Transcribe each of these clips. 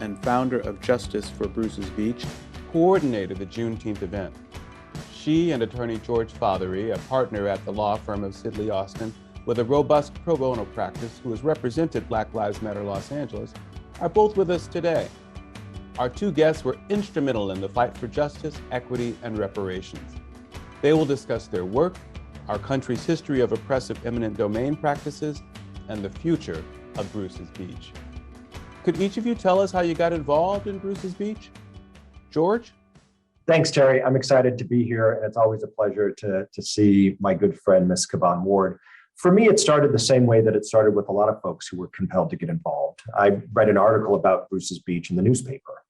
and founder of Justice for Bruce's Beach, coordinated the Juneteenth event. She and attorney George Fothery, a partner at the law firm of Sidley Austin with a robust pro bono practice who has represented Black Lives Matter Los Angeles, are both with us today. Our two guests were instrumental in the fight for justice, equity, and reparations. They will discuss their work, our country's history of oppressive eminent domain practices, and the future of Bruce's Beach. Could each of you tell us how you got involved in Bruce's Beach? George? Thanks, Terry. I'm excited to be here, and it's always a pleasure to see my good friend, Ms. Kavon Ward. For me, it started the same way that it started with a lot of folks who were compelled to get involved. I read an article about Bruce's Beach in the newspaper.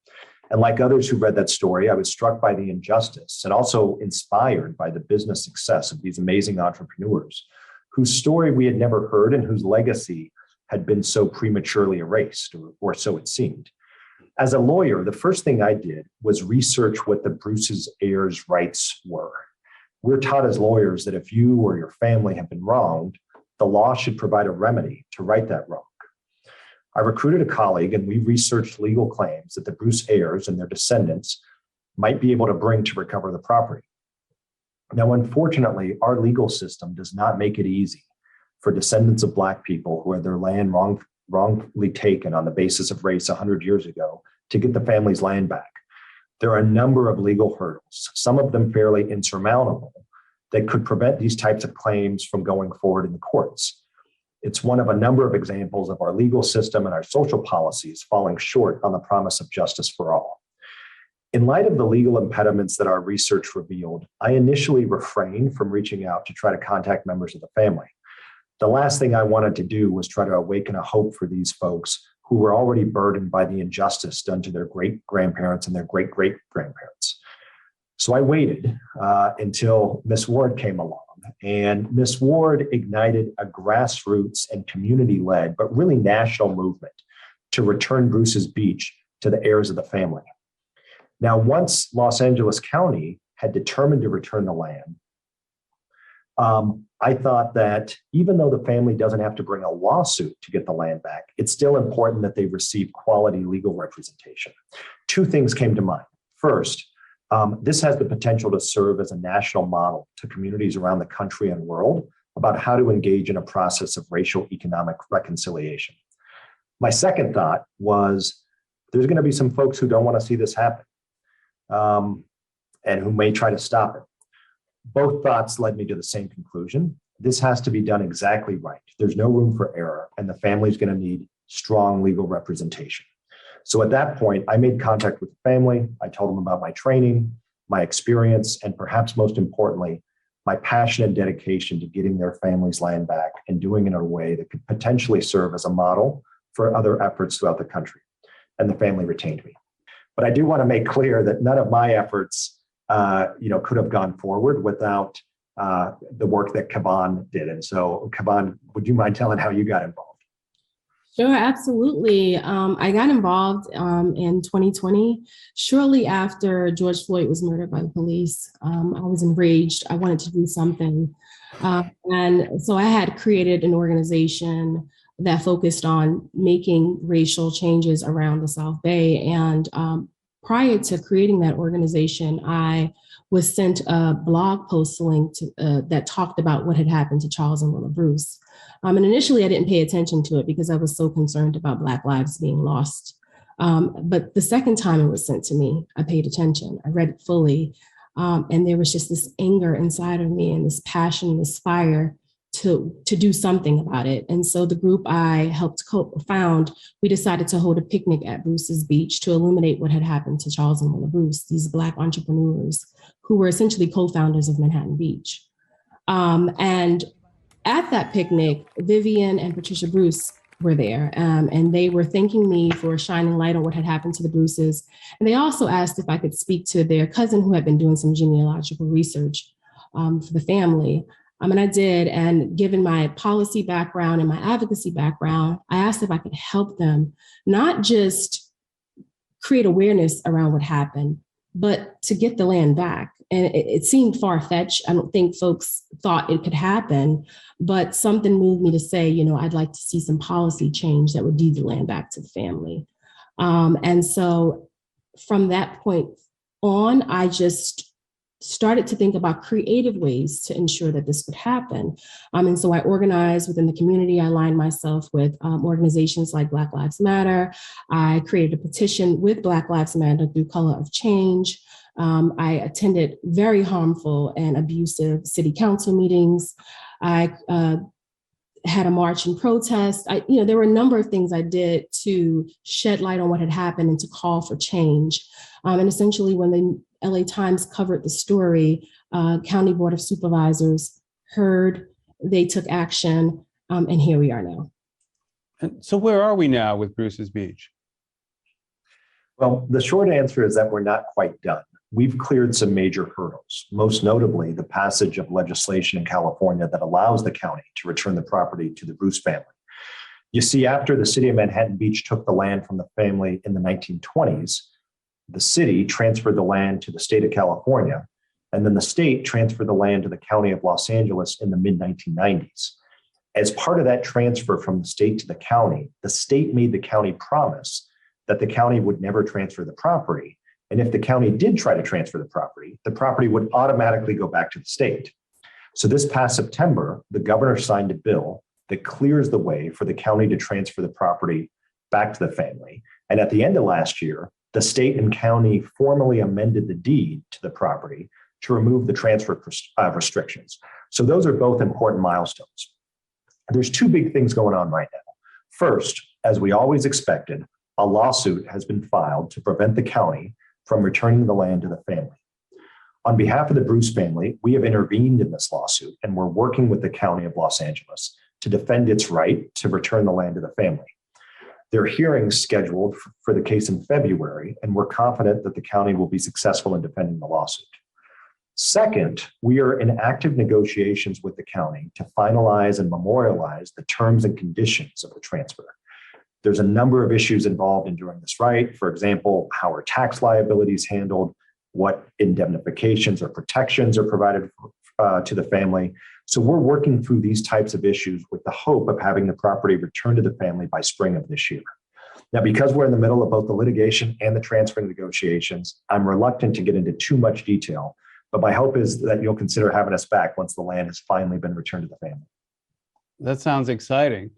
And like others who read that story, I was struck by the injustice and also inspired by the business success of these amazing entrepreneurs whose story we had never heard and whose legacy had been so prematurely erased, or so it seemed. As a lawyer, the first thing I did was research what the Bruce's heirs' rights were. We're taught as lawyers that if you or your family have been wronged, the law should provide a remedy to right that wrong. I recruited a colleague and we researched legal claims that the Bruce heirs and their descendants might be able to bring to recover the property. Now, unfortunately, our legal system does not make it easy for descendants of Black people who had their land wrongly taken on the basis of race 100 years ago to get the family's land back. There are a number of legal hurdles, some of them fairly insurmountable, that could prevent these types of claims from going forward in the courts. It's one of a number of examples of our legal system and our social policies falling short on the promise of justice for all. In light of the legal impediments that our research revealed, I initially refrained from reaching out to try to contact members of the family. The last thing I wanted to do was try to awaken a hope for these folks who were already burdened by the injustice done to their great-grandparents and their great-great-grandparents. So I waited until Ms. Ward came along, and Ms. Ward ignited a grassroots and community-led, but really national movement to return Bruce's Beach to the heirs of the family. Now, once Los Angeles County had determined to return the land, I thought that even though the family doesn't have to bring a lawsuit to get the land back, it's still important that they receive quality legal representation. Two things came to mind. First, this has the potential to serve as a national model to communities around the country and world about how to engage in a process of racial economic reconciliation. My second thought was there's going to be some folks who don't want to see this happen and who may try to stop it. Both thoughts led me to the same conclusion. This has to be done exactly right. There's no room for error, and the family's going to need strong legal representation. So at that point, I made contact with the family. I told them about my training, my experience, and perhaps most importantly, my passion and dedication to getting their family's land back and doing it in a way that could potentially serve as a model for other efforts throughout the country. And the family retained me. But I do want to make clear that none of my efforts could have gone forward without the work that Kavon did. And so, Kavon, would you mind telling how you got involved? Sure, absolutely. I got involved in 2020, shortly after George Floyd was murdered by the police. I was enraged. I wanted to do something. And so I had created an organization that focused on making racial changes around the South Bay. And prior to creating that organization, I was sent a blog post link that talked about what had happened to Charles and Willa Bruce. And initially, I didn't pay attention to it because I was so concerned about Black lives being lost. But the second time it was sent to me, I paid attention. I read it fully. And there was just this anger inside of me and this passion, this fire to do something about it. And so the group I helped found, we decided to hold a picnic at Bruce's Beach to illuminate what had happened to Charles and Willa Bruce, these Black entrepreneurs who were essentially co-founders of Manhattan Beach. And at that picnic, Vivian and Patricia Bruce were there, and they were thanking me for shining light on what had happened to the Bruces. And they also asked if I could speak to their cousin who had been doing some genealogical research for the family. And I did, and given my policy background and my advocacy background, I asked if I could help them not just create awareness around what happened, but to get the land back. And it seemed far-fetched. I don't think folks thought it could happen, but something moved me to say, I'd like to see some policy change that would deed the land back to the family. And so from that point on, I just started to think about creative ways to ensure that this would happen. And so I organized within the community. I aligned myself with organizations like Black Lives Matter. I created a petition with Black Lives Matter through Color of Change. I attended very harmful and abusive city council meetings. I had a march and protest. There were a number of things I did to shed light on what had happened and to call for change. And essentially, when the LA Times covered the story, County Board of Supervisors heard, they took action, and here we are now. And so where are we now with Bruce's Beach? Well, the short answer is that we're not quite done. We've cleared some major hurdles, most notably the passage of legislation in California that allows the county to return the property to the Bruce family. You see, after the city of Manhattan Beach took the land from the family in the 1920s, the city transferred the land to the state of California, and then the state transferred the land to the county of Los Angeles in the mid-1990s. As part of that transfer from the state to the state made the county promise that the county would never transfer the property. And if the county did try to transfer the property would automatically go back to the state. So this past September, the governor signed a bill that clears the way for the county to transfer the property back to the family. And at the end of last year, the state and county formally amended the deed to the property to remove the transfer restrictions. So those are both important milestones. There's two big things going on right now. First, as we always expected, a lawsuit has been filed to prevent the county from returning the land to the family. On behalf of the Bruce family, we have intervened in this lawsuit, and we're working with the County of Los Angeles to defend its right to return the land to the family. There are hearings scheduled for the case in February, and we're confident that the county will be successful in defending the lawsuit. Second, we are in active negotiations with the county to finalize and memorialize the terms and conditions of the transfer. There's a number of issues involved in doing this right. For example, how are tax liabilities handled? What indemnifications or protections are provided to the family? So we're working through these types of issues with the hope of having the property returned to the family by spring of this year. Now, because we're in the middle of both the litigation and the transfer negotiations, I'm reluctant to get into too much detail, but my hope is that you'll consider having us back once the land has finally been returned to the family. That sounds exciting.